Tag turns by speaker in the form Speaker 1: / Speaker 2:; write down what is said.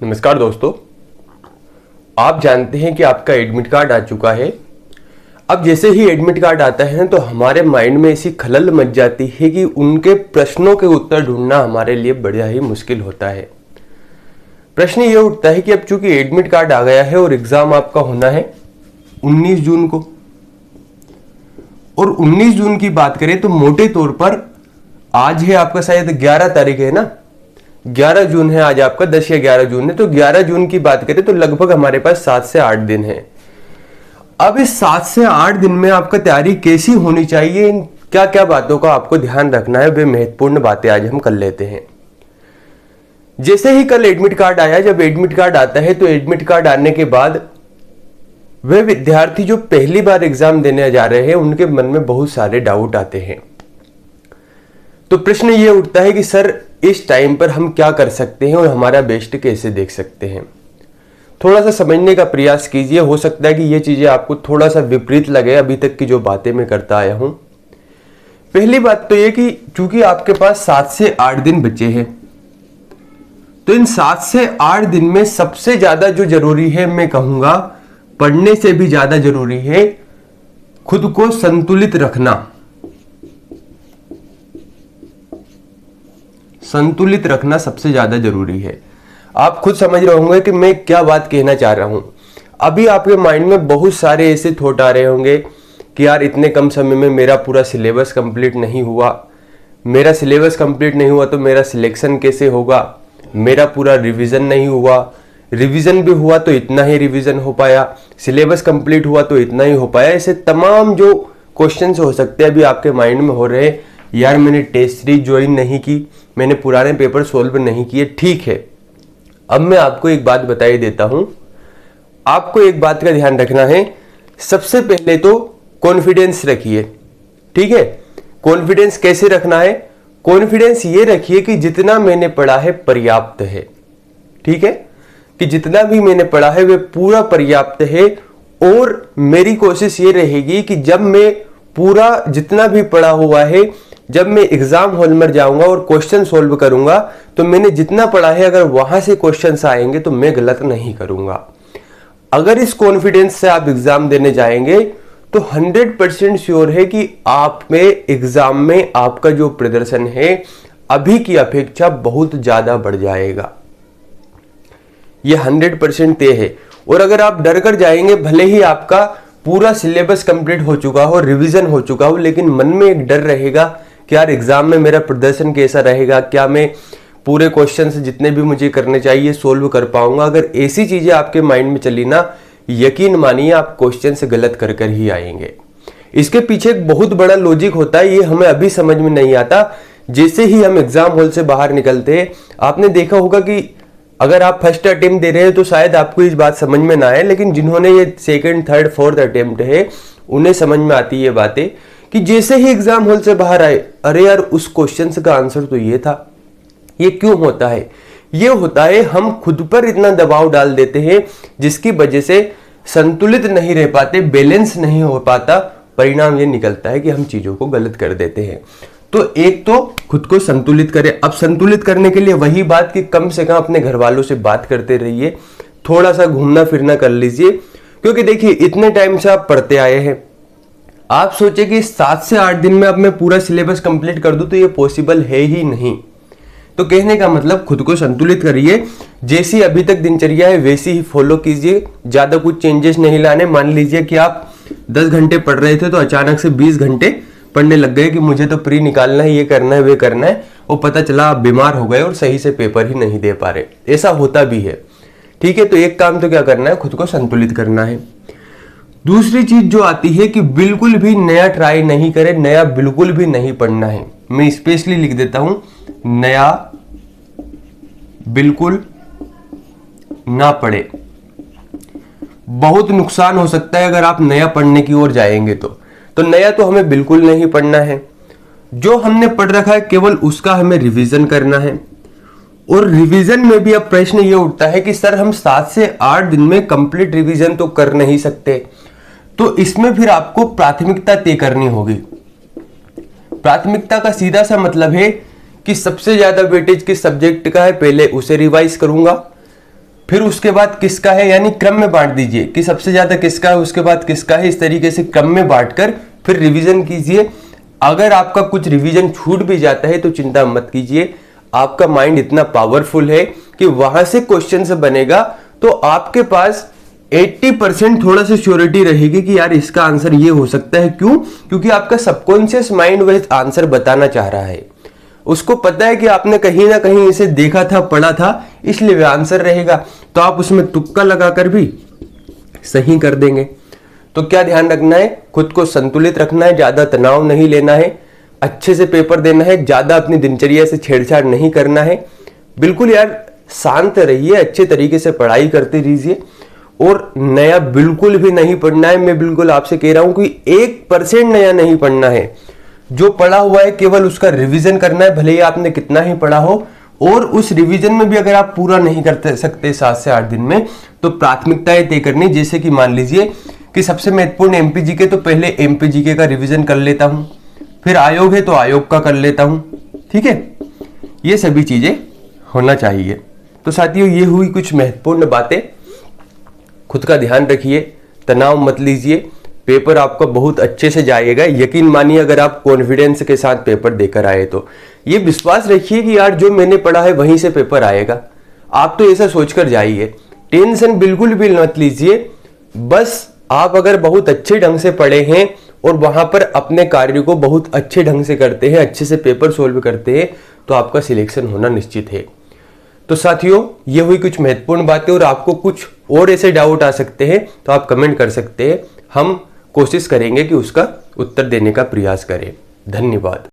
Speaker 1: नमस्कार दोस्तों, आप जानते हैं कि आपका एडमिट कार्ड आ चुका है। अब जैसे ही एडमिट कार्ड आता है तो हमारे माइंड में ऐसी खलल मच जाती है कि उनके प्रश्नों के उत्तर ढूंढना हमारे लिए बड़ा ही मुश्किल होता है। प्रश्न ये उठता है कि अब चूंकि एडमिट कार्ड आ गया है और एग्जाम आपका होना है 19 जून को, और 19 जून की बात करें तो मोटे तौर पर आज है आपका शायद 11 तारीख है ना, 11 जून है आज आपका, 10 या 11 जून है। तो 11 जून की बात करें तो लगभग हमारे पास 7 से 8 दिन है। अब इस 7 से 8 दिन में आपका तैयारी कैसी होनी चाहिए, क्या क्या बातों का आपको ध्यान रखना है, वे महत्वपूर्ण बातें आज हम कर लेते हैं। जैसे ही कल एडमिट कार्ड आया, जब एडमिट कार्ड आता है तो एडमिट कार्ड आने के बाद वे विद्यार्थी जो पहली बार एग्जाम देने जा रहे हैं उनके मन में बहुत सारे डाउट आते हैं। तो प्रश्न ये उठता है कि सर इस टाइम पर हम क्या कर सकते हैं और हमारा बेस्ट कैसे देख सकते हैं। थोड़ा सा समझने का प्रयास कीजिए। हो सकता है कि ये चीजें आपको थोड़ा सा विपरीत लगे अभी तक की जो बातें मैं करता आया हूं। पहली बात तो ये कि चूंकि आपके पास 7 से 8 दिन बचे हैं, तो इन 7 से 8 दिन में सबसे ज्यादा जो जरूरी है, मैं कहूंगा पढ़ने से भी ज्यादा जरूरी है खुद को संतुलित रखना। संतुलित रखना सबसे ज्यादा जरूरी है। आप खुद समझ रहे होंगे कि मैं क्या बात कहना चाह रहा हूं। अभी आपके माइंड में बहुत सारे ऐसे थॉट आ रहे होंगे कि यार इतने कम समय में मेरा पूरा सिलेबस कंप्लीट नहीं हुआ, मेरा सिलेबस कंप्लीट नहीं हुआ तो मेरा सिलेक्शन कैसे होगा, मेरा पूरा रिवीजन नहीं हुआ, रिवीजन भी हुआ तो इतना ही रिवीजन हो पाया, सिलेबस कंप्लीट हुआ तो इतना ही हो पाया। ऐसे तमाम जो क्वेश्चंस हो सकते हैं अभी आपके माइंड में हो रहे हैं। यार मैंने टेस्ट सीरीज ज्वाइन नहीं की, मैंने पुराने पेपर सोल्व नहीं किए। ठीक है, अब मैं आपको एक बात बता ही देता हूं। आपको एक बात का ध्यान रखना है, सबसे पहले तो कॉन्फिडेंस रखिए। ठीक है, कॉन्फिडेंस कैसे रखना है? कॉन्फिडेंस ये रखिए कि जितना मैंने पढ़ा है पर्याप्त है। ठीक है, कि जितना भी मैंने पढ़ा है वह पूरा पर्याप्त है, और मेरी कोशिश ये रहेगी कि जब मैं पूरा जितना भी पढ़ा हुआ है, जब मैं एग्जाम हॉल में जाऊंगा और क्वेश्चन सोल्व करूंगा तो मैंने जितना पढ़ा है अगर वहां से क्वेश्चंस आएंगे तो मैं गलत नहीं करूंगा। अगर इस कॉन्फिडेंस से आप एग्जाम देने जाएंगे तो 100% श्योर है कि आप में एग्जाम में आपका जो प्रदर्शन है अभी की अपेक्षा बहुत ज्यादा बढ़ जाएगा। यह 100% तय है। और अगर आप डर कर जाएंगे, भले ही आपका पूरा सिलेबस कंप्लीट हो चुका हो, रिवीजन हो चुका हो, लेकिन मन में एक डर रहेगा कि यार एग्जाम में मेरा प्रदर्शन कैसा रहेगा, क्या मैं पूरे क्वेश्चन जितने भी मुझे करने चाहिए सोल्व कर पाऊंगा। अगर ऐसी चीजें आपके माइंड में चली ना, यकीन मानिए आप क्वेश्चन से गलत कर कर ही आएंगे। इसके पीछे एक बहुत बड़ा लॉजिक होता है, ये हमें अभी समझ में नहीं आता। जैसे ही हम एग्जाम हॉल से बाहर निकलते हैं, आपने देखा होगा कि अगर आप फर्स्ट अटेम्प्ट दे रहे हैं तो शायद आपको इस बात समझ में ना आए, लेकिन जिन्होंने ये सेकंड, थर्ड, फोर्थ अटेम्प्ट है उन्हें समझ में आती है ये बातें कि जैसे ही एग्जाम हॉल से बाहर आए, अरे यार उस क्वेश्चन का आंसर तो ये था। ये क्यों होता है? ये होता है हम खुद पर इतना दबाव डाल देते हैं जिसकी वजह से संतुलित नहीं रह पाते, बैलेंस नहीं हो पाता। परिणाम ये निकलता है कि हम चीजों को गलत कर देते हैं। तो एक तो खुद को संतुलित करें। अब संतुलित करने के लिए वही बात कि कम से कम अपने घर वालों से बात करते रहिए, थोड़ा सा घूमना फिरना कर लीजिए। क्योंकि देखिए इतने टाइम से आप पढ़ते आए हैं, आप सोचे कि 7 से 8 दिन में अब मैं पूरा सिलेबस कंप्लीट कर दूं, तो ये पॉसिबल है ही नहीं। तो कहने का मतलब खुद को संतुलित करिए, जैसी अभी तक दिनचर्या है वैसी ही फॉलो कीजिए, ज्यादा कुछ चेंजेस नहीं लाने। मान लीजिए कि आप 10 घंटे पढ़ रहे थे तो अचानक से 20 घंटे पढ़ने लग गए कि मुझे तो प्री निकालना है, ये करना है, वे करना है, और पता चला आप बीमार हो गए और सही से पेपर ही नहीं दे पा रहे। ऐसा होता भी है। ठीक है, तो एक काम तो क्या करना है, खुद को संतुलित करना है। दूसरी चीज जो आती है कि बिल्कुल भी नया ट्राई नहीं करें, नया बिल्कुल भी नहीं पढ़ना है। मैं स्पेशली लिख देता हूं, नया बिल्कुल ना पढ़े। बहुत नुकसान हो सकता है अगर आप नया पढ़ने की ओर जाएंगे तो नया तो हमें बिल्कुल नहीं पढ़ना है। जो हमने पढ़ रखा है केवल उसका हमें रिवीजन करना है। और रिवीजन में भी अब प्रश्न ये उठता है कि सर हम 7 से 8 दिन में कंप्लीट रिवीजन तो कर नहीं सकते, तो इसमें फिर आपको प्राथमिकता तय करनी होगी। प्राथमिकता का सीधा सा मतलब है कि सबसे ज्यादा वेटेज किस सब्जेक्ट का है, पहले उसे रिवाइज करूंगा, फिर उसके बाद किसका है, यानी क्रम में बांट दीजिए कि सबसे ज्यादा किसका है, उसके बाद किसका है, इस तरीके से क्रम में बांटकर फिर रिवीजन कीजिए। अगर आपका कुछ रिवीजन छूट भी जाता है तो चिंता मत कीजिए, आपका माइंड इतना पावरफुल है कि वहां से क्वेश्चन से बनेगा तो आपके पास 80% थोड़ा सा श्योरिटी रहेगी कि यार इसका आंसर ये हो सकता है। क्यों? क्योंकि आपका सबकॉन्शियस माइंड वह आंसर बताना चाह रहा है, उसको पता है कि आपने कहीं ना कहीं इसे देखा था, पढ़ा था, इसलिए वह आंसर रहेगा। तो आप उसमें तुक्का लगाकर भी सही कर देंगे। तो क्या ध्यान रखना है, खुद को संतुलित रखना है, ज्यादा तनाव नहीं लेना है, अच्छे से पेपर देना है, ज्यादा अपनी दिनचर्या से छेड़छाड़ नहीं करना है। बिल्कुल यार शांत रहिए, अच्छे तरीके से पढ़ाई करते रहिए और नया बिल्कुल भी नहीं पढ़ना है। मैं बिल्कुल आपसे कह रहा हूं कि 1% नया नहीं पढ़ना है। जो पढ़ा हुआ है केवल उसका रिवीजन करना है, भले ही आपने कितना ही पढ़ा हो। और उस रिवीजन में भी अगर आप पूरा नहीं कर सकते 7 से 8 दिन में, तो प्राथमिकताएं तय करनी। जैसे कि मान लीजिए कि सबसे महत्वपूर्ण एमपीजीके, तो पहले एमपीजीके का रिवीजन कर लेता हूं, फिर आयोग है तो आयोग का कर लेता हूं, ठीक है। ये सभी चीजें होना चाहिए। तो साथियों, ये हुई कुछ महत्वपूर्ण बातें। खुद का ध्यान रखिए, तनाव मत लीजिए, पेपर आपका बहुत अच्छे से जाएगा। यकीन मानिए, अगर आप कॉन्फिडेंस के साथ पेपर देकर आए तो ये विश्वास रखिए कि यार जो मैंने पढ़ा है वहीं से पेपर आएगा। आप तो ऐसा सोचकर जाइए, टेंशन बिल्कुल भी मत लीजिए। बस आप अगर बहुत अच्छे ढंग से पढ़े हैं और वहां पर अपने कार्य को बहुत अच्छे ढंग से करते हैं, अच्छे से पेपर सोल्व करते हैं, तो आपका सिलेक्शन होना निश्चित है। तो साथियों, ये हुई कुछ महत्वपूर्ण बातें। और आपको कुछ और ऐसे डाउट आ सकते हैं तो आप कमेंट कर सकते हैं, हम कोशिश करेंगे कि उसका उत्तर देने का प्रयास करें। धन्यवाद।